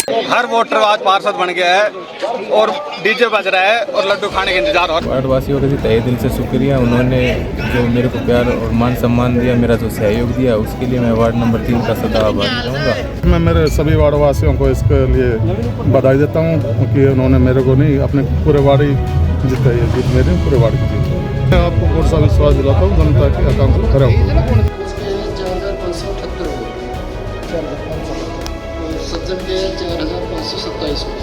हर voter आज पार्षद बन गया है और डीजे बज रहा है और लड्डू खाने का इंतजार हो रहा है। वार्ड वासियों का तहे दिल से शुक्रिया, उन्होंने जो मेरे को प्यार और मान सम्मान दिया, मेरा जो सहयोग दिया, उसके लिए मैं वार्ड नंबर 3 का सदा आभारी रहूँगा। मैं मेरे सभी वार्ड वासियों को इसके लिए बधाई देता हूँ क्योंकि उन्होंने मेरे को नहीं, अपने पूरे वार्ड ही जीता, ये जीत मेरे पूरे वार्ड की जीत। मैं आपको पूरा विश्वास दिलाता हूँ, जनता की आकांक्षा खरा होगा। सज्जन के 4527 वोट।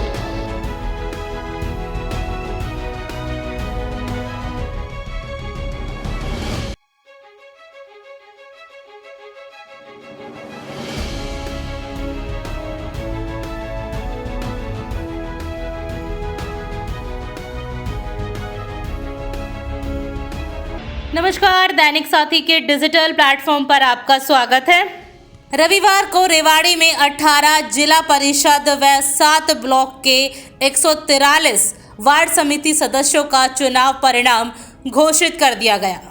नमस्कार, दैनिक साथी के डिजिटल प्लेटफॉर्म पर आपका स्वागत है। रविवार को रेवाड़ी में 18 जिला परिषद व 7 ब्लॉक के 143 वार्ड समिति सदस्यों का चुनाव परिणाम घोषित कर दिया गया।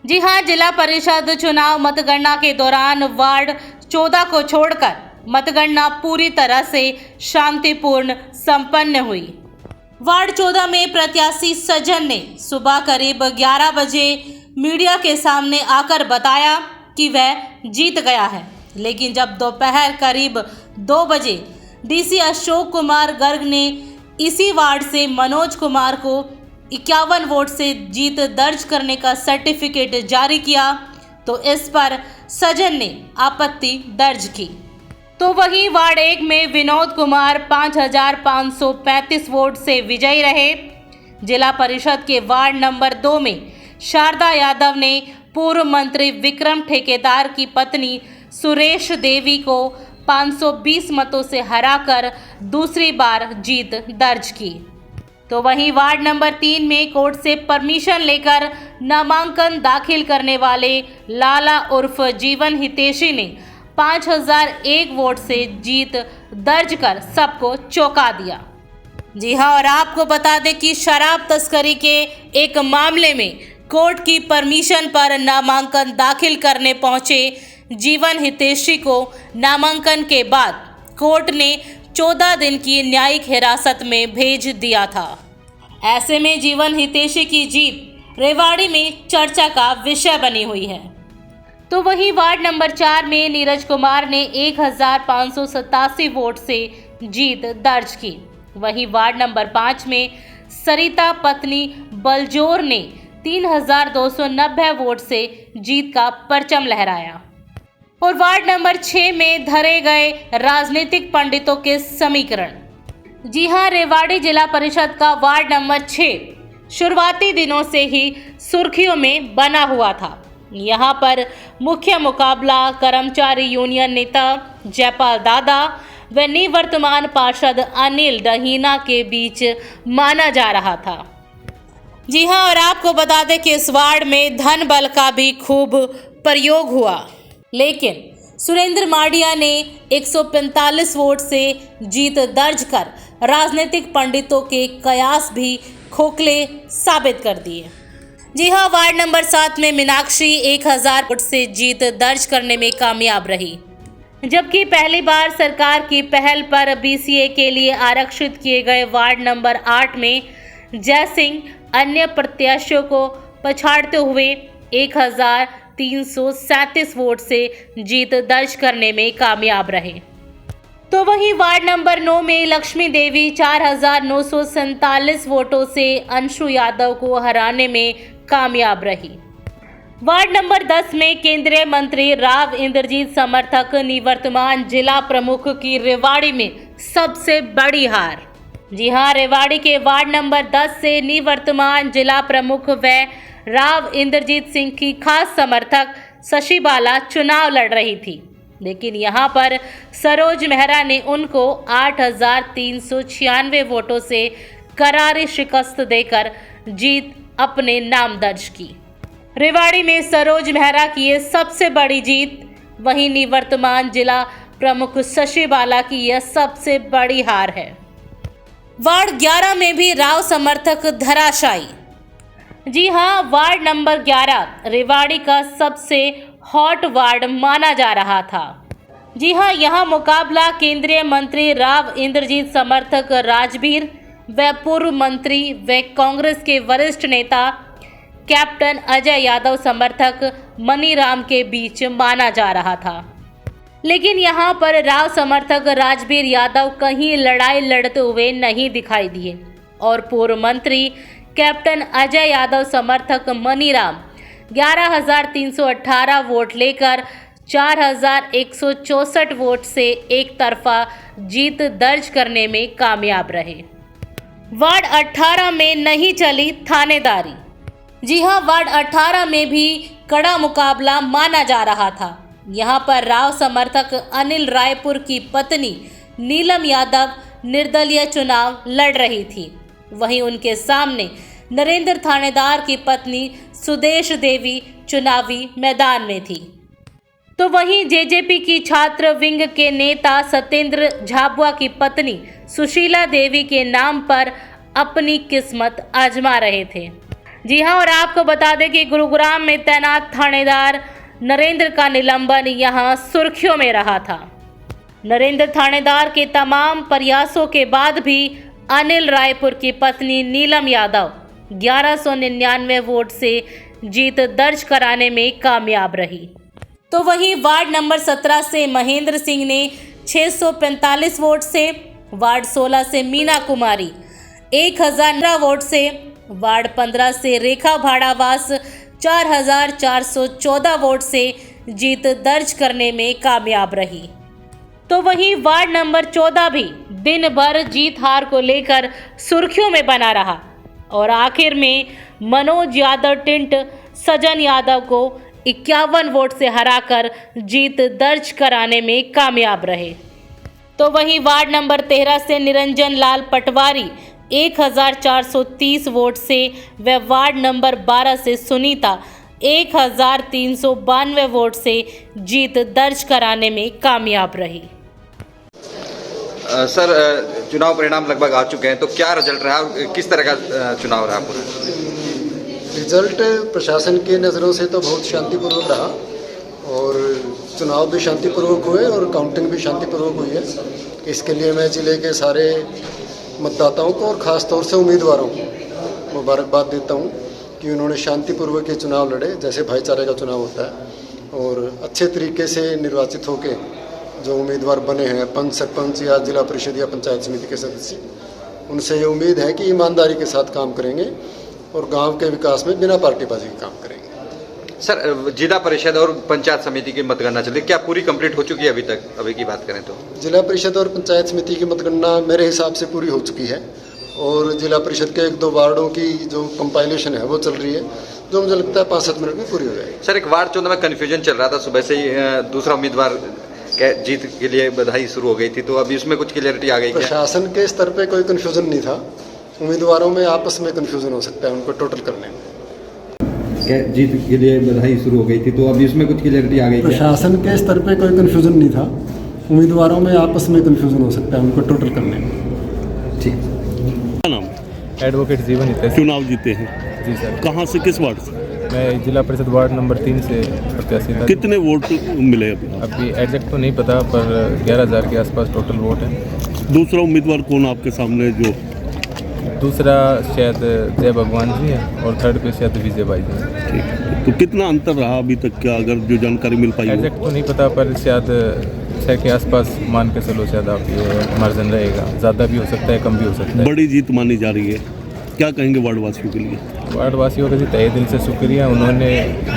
जी हां, जिला परिषद चुनाव मतगणना के दौरान वार्ड 14 को छोड़कर मतगणना पूरी तरह से शांतिपूर्ण संपन्न हुई। वार्ड 14 में प्रत्याशी सज्जन ने सुबह करीब 11 बजे मीडिया के सामने आकर बताया कि वह जीत गया है, लेकिन जब दोपहर करीब 2 बजे डीसी अशोक कुमार गर्ग ने इसी वार्ड से मनोज कुमार को 51 वोट से जीत दर्ज करने का सर्टिफिकेट जारी किया, तो इस पर सज्जन ने आपत्ति दर्ज की। तो वहीं वार्ड 1 में विनोद कुमार 5535 वोट से विजयी रहे। जिला परिषद के वार्ड नंबर 2 में शारदा यादव ने पूर्व मंत्री विक्रम ठेकेदार की पत्नी सुरेश देवी को 520 मतों से हराकर दूसरी बार जीत दर्ज की। तो वहीं वार्ड नंबर 3 में कोर्ट से परमिशन लेकर नामांकन दाखिल करने वाले लाला उर्फ जीवन हितेशी ने 5001 वोट से जीत दर्ज कर सबको चौंका दिया। जी हां, और आपको बता दें कि शराब तस्करी के एक मामले में कोर्ट की परमिशन पर नामांकन दाखिल करने पहुंचे जीवन हितेशी को नामांकन के बाद कोर्ट ने 14 दिन की न्यायिक हिरासत में भेज दिया था। ऐसे में जीवन हितेशी की जीत रेवाड़ी में चर्चा का विषय बनी हुई है। तो वहीं वार्ड नंबर 4 में नीरज कुमार ने 1587 वोट से जीत दर्ज की। वहीं वार्ड नंबर 5 में सरिता पत्नी बलजोर ने 3290 वोट से जीत का परचम लहराया। और वार्ड नंबर 6 में धरे गए राजनीतिक पंडितों के समीकरण। जी हां, रेवाड़ी जिला परिषद का वार्ड नंबर 6 शुरुआती दिनों से ही सुर्खियों में बना हुआ था। यहां पर मुख्य मुकाबला कर्मचारी यूनियन नेता जयपाल दादा व निवर्तमान पार्षद अनिल डहीना के बीच माना जा रहा था। जी हां, और आपको बता दें कि इस वार्ड में धन बल का भी खूब प्रयोग हुआ, लेकिन सुरेंद्र माडिया ने 145 वोट से जीत दर्ज कर राजनीतिक पंडितों के कयास भी खोखले साबित कर दिए। जी हां, वार्ड नंबर 7 में मीनाक्षी 1000 वोट से जीत दर्ज करने में कामयाब रही, जबकि पहली बार सरकार की पहल पर बीसीए के लिए आरक्षित किए गए वार्ड नंबर 8 में जय सिंह अन्य प्रत्याशियों को पछाड़ते हुए 1337 वोट से जीत दर्ज करने में कामयाब रहे। तो वहीं वार्ड नंबर 9 में लक्ष्मी देवी 4947 वोटों से अंशु यादव को हराने में कामयाब रही। वार्ड नंबर 10 में केंद्रीय मंत्री राव इंद्रजीत समर्थक निवर्तमान जिला प्रमुख की रेवाड़ी में सबसे बड़ी हार। जी हां, रेवाड़ी के वार्ड नंबर 10 से निवर्तमान जिला प्रमुख व राव इंद्रजीत सिंह की खास समर्थक शशि बाला चुनाव लड़ रही थी, लेकिन यहां पर सरोज मेहरा ने उनको 8396 वोटों से करारी शिकस्त देकर जीत अपने नाम दर्ज की। रेवाड़ी में सरोज मेहरा की ये सबसे बड़ी जीत, वहीं निवर्तमान जिला प्रमुख शशि बाला की यह सबसे बड़ी हार है। वार्ड 11 में भी राव समर्थक धराशायी। जी हां, वार्ड नंबर 11 रेवाड़ी का सबसे हॉट वार्ड माना जा रहा था, जी हां, यहां मुकाबला केंद्रीय मंत्री राव इंद्रजीत समर्थक राजबीर व पूर्व मंत्री व कांग्रेस के वरिष्ठ नेता कैप्टन अजय यादव समर्थक मनीराम के बीच माना जा रहा था। लेकिन यहां पर राव समर्थक राजबीर यादव कहीं लड़ाई लड़ते हुए नहीं दिखाई दिए और पूर्व मंत्री कैप्टन अजय यादव समर्थक मनीराम 11,318 वोट लेकर 4,164 वोट से एक तरफा जीत दर्ज करने में कामयाब रहे। वार्ड 18 में नहीं चली थानेदारी। जी हां, वार्ड 18 में भी कड़ा मुकाबला माना जा रहा था। यहां पर राव समर्थक अनिल रायपुर की पत्नी नीलम यादव निर्दलीय चुनाव लड़ रही थी। वहीं उनके सामने नरेंद्र थानेदार की पत्नी सुदेश देवी चुनावी मैदान में थी। तो वहीं जेजेपी की छात्र विंग के नेता सत्येंद्र झाबुआ की पत्नी सुशीला देवी के नाम पर अपनी किस्मत आजमा रहे थे। जी हां, और आपको बता दें कि गुरुग्राम में तैनात थानेदार नरेंद्र का निलंबन यहां सुर्खियों में रहा था। नरेंद्र थानेदार के तमाम प्रयासों के बाद भी अनिल रायपुर की पत्नी नीलम यादव 1199 वोट से जीत दर्ज कराने में कामयाब रही। तो वहीं वार्ड नंबर 17 से महेंद्र सिंह ने 645 वोट से, वार्ड 16 से मीना कुमारी 1019 वोट से, वार्ड 15 से रेखा भाड़ावास 4,414 वोट से जीत दर्ज करने में कामयाब रही। तो वहीं वार्ड नंबर 14 भी दिन भर जीत हार को लेकर सुर्खियों में बना रहा और आखिर में मनोज यादव टिंट सजन यादव को 51 वोट से हराकर जीत दर्ज कराने में कामयाब रहे। तो वहीं वार्ड नंबर 13 से निरंजन लाल पटवारी 1,430 वोट से व वार्ड नंबर 12 से सुनीता 1,392 वोट से जीत दर्ज कराने में कामयाब रही। सर, चुनाव परिणाम लगभग आ चुके हैं, तो क्या रिजल्ट रहा और किस तरह का चुनाव रहा पूरा? रिजल्ट प्रशासन की नज़रों से तो बहुत शांतिपूर्वक रहा और चुनाव भी शांतिपूर्वक हुए और काउंटिंग भी शांतिपूर्वक हुई है। इसके लिए मैं जिले के सारे मतदाताओं को और ख़ास तौर से उम्मीदवारों को मुबारकबाद देता हूं कि उन्होंने शांतिपूर्वक ये चुनाव लड़े जैसे भाईचारे का चुनाव होता है और अच्छे तरीके से निर्वाचित होकर जो उम्मीदवार बने हैं पंच, सरपंच या जिला परिषद या पंचायत समिति के सदस्य, उनसे ये उम्मीद है कि ईमानदारी के साथ काम करेंगे और गांव के विकास में बिना पार्टीबाजी के काम करेंगे। सर, जिला परिषद और पंचायत समिति की मतगणना चल रही, क्या पूरी कंप्लीट हो चुकी है अभी तक? अभी की बात करें तो जिला परिषद और पंचायत समिति की मतगणना मेरे हिसाब से पूरी हो चुकी है और जिला परिषद के 1-2 वार्डों की जो कंपाइलेशन है वो चल रही है, जो मुझे लगता है 5-7 मिनट में पूरी हो जाएगी। सर, एक वार्ड 14 में कन्फ्यूजन चल रहा था, सुबह से ही दूसरा उम्मीदवार जीत के लिए बधाई शुरू हो गई थी, तो अभी उसमें कुछ क्लियरिटी आ गई? प्रशासन के स्तर पे कोई कन्फ्यूजन नहीं था, उम्मीदवारों में आपस में कन्फ्यूजन हो सकता है उनको टोटल करने में। जीत के लिए बधाई शुरू हो गई थी, तो अभी उसमें कुछ क्लियरिटी आ गई? प्रशासन के स्तर पे कोई कन्फ्यूजन नहीं था, उम्मीदवारों में आपस में कन्फ्यूजन हो सकता है उनको टोटल करने में। ठीक। क्या नाम? एडवोकेट जीवन हितैषी। चुनाव जीते हैं? जी सर। कहाँ से, किस वार्ड से? मैं जिला परिषद वार्ड नंबर 3 से प्रत्याशी था। कितने वोट मिले अभी एग्जैक्ट तो नहीं पता, पर 11,000 के आसपास टोटल वोट है। दूसरा उम्मीदवार कौन आपके सामने? जो दूसरा शायद जय भगवान जी है और थर्ड पे शायद विजय भाई जी हैं। ठीक है, तो कितना अंतर रहा अभी तक, क्या अगर जो जानकारी मिल पाई? एग्जैक्ट तो नहीं पता, पर शायद 6 के आसपास मान के चलो, शायद आप ये मार्जिन रहेगा। ज़्यादा भी हो सकता है, कम भी हो सकता है। बड़ी जीत मानी जा रही है, क्या कहेंगे वार्डवासियों के लिए? वार्डवासियों का जी तहे दिल से शुक्रिया। उन्होंने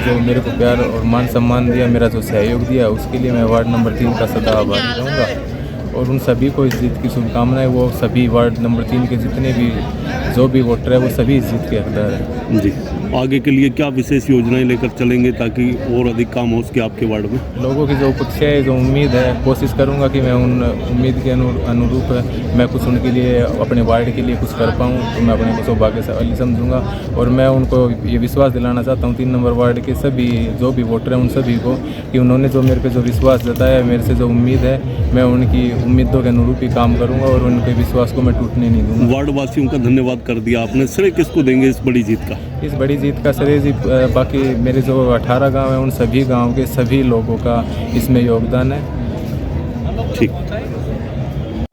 जो मेरे को प्यार और मान सम्मान दिया, मेरा जो सहयोग दिया, उसके लिए मैं वार्ड नंबर 3 का सदा आभारी रहूँगा और उन सभी को इस जीत की शुभकामनाएं। वो सभी वार्ड नंबर 3 के जितने भी जो भी वोटर है वो सभी इस जीत के हकदार हैं। जी, आगे के लिए क्या विशेष योजनाएं लेकर चलेंगे ताकि और अधिक काम हो सके आपके वार्ड में? लोगों की जो अपेक्षा है, जो उम्मीद है, कोशिश करूंगा कि मैं उन उम्मीद के अनुरूप मैं कुछ उनके लिए, अपने वार्ड के लिए कुछ कर पाऊँ, तो मैं अपने को सौभाग्यशाली समझूंगा। और मैं उनको ये विश्वास दिलाना चाहता हूँ 3 नंबर वार्ड के सभी जो भी वोटर हैं उन सभी को, कि उन्होंने जो मेरे पे जो विश्वास जताया है, मेरे से जो उम्मीद है, मैं उनकी उम्मीदों के अनुरूप ही काम करूँगा और उनके विश्वास को मैं टूटने नहीं दूँगा। वार्डवासियों का धन्यवाद कर दिया आपने, श्रेय किसको देंगे इस बड़ी जीत का? इस बड़ी जीत का श्रेय जी बाकी मेरे जो 18 गांव हैं उन सभी गांव के सभी लोगों का इसमें योगदान है ठीक।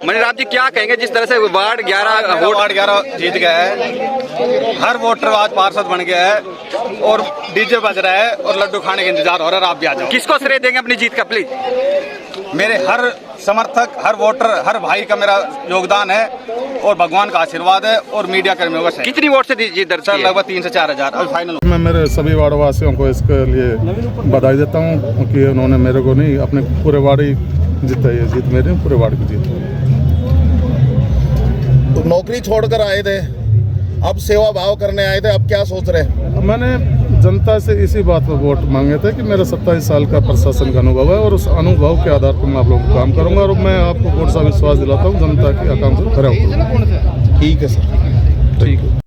मणिराम जी क्या कहेंगे जिस तरह से वार्ड 11 वोट वार्ड 11 जीत गया है, हर वोटर आज पार्षद बन गया है और डीजे बज रहा है और लड्डू खाने का इंतजार हो रहा है। आप भी आ जाओ। किसको श्रेय देंगे अपनी जीत का प्लीज? मेरे हर समर्थक, हर वोटर, हर भाई का मेरा योगदान है और भगवान का आशीर्वाद है और मीडिया कर्मियों का। कितनी वोट से जीत दर्ज सर की है? लगभग 3 से 4 हजार अभी फाइनल। मैं मेरे सभी वार्ड वासियों को इसके लिए बधाई देता हूँ कि उन्होंने मेरे को नहीं, अपने पूरे वार्ड ही जीता। ये जीत मेरी पूरे वार्ड की जीत है। तो नौकरी छोड़कर आए थे, अब सेवा भाव करने आए थे, अब क्या सोच रहे हैं? मैंने जनता से इसी बात पर वोट मांगे थे कि मेरा 27 साल का प्रशासन का अनुभव है और उस अनुभव के आधार पर मैं आप लोगों को काम करूंगा और मैं आपको पूर्ण सा विश्वास दिलाता हूँ जनता की आकांक्षा खरा उतरूंगा। ठीक है सर। ठीक है।